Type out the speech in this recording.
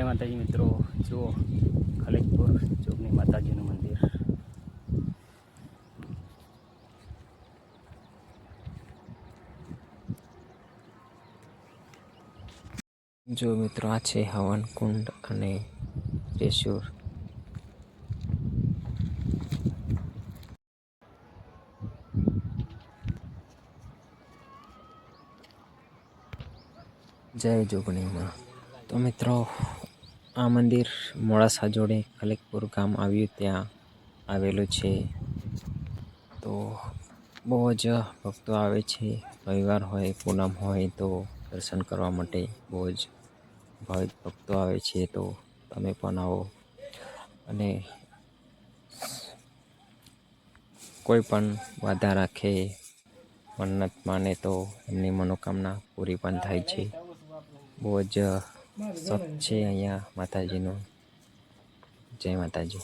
જય માતાજી મિત્રો, જુઓ ખલેકપુર ચોકની માતાજીનું મંદિર. જો મિત્રો, આ છે હવન કુંડ અને ત્રિશુર. જય જોગણીમાં. તો મિત્રો, આ મંદિર મોડાસા જોડે ખલેકપુર ગામ આવ્યું ત્યાં આવેલું છે. તો બહુ જ ભક્તો આવે છે. રવિવાર હોય, પૂનમ હોય તો દર્શન કરવા માટે બહુ જ ભાવિક ભક્તો આવે છે. તો તમે પણ આવો અને કોઈ પણ વાદા રાખે, મન્નત માને તો એમની મનોકામના પૂરી પણ થાય છે. બહુ જ સત છે અહીંયા માતાજીનું. જય માતાજી.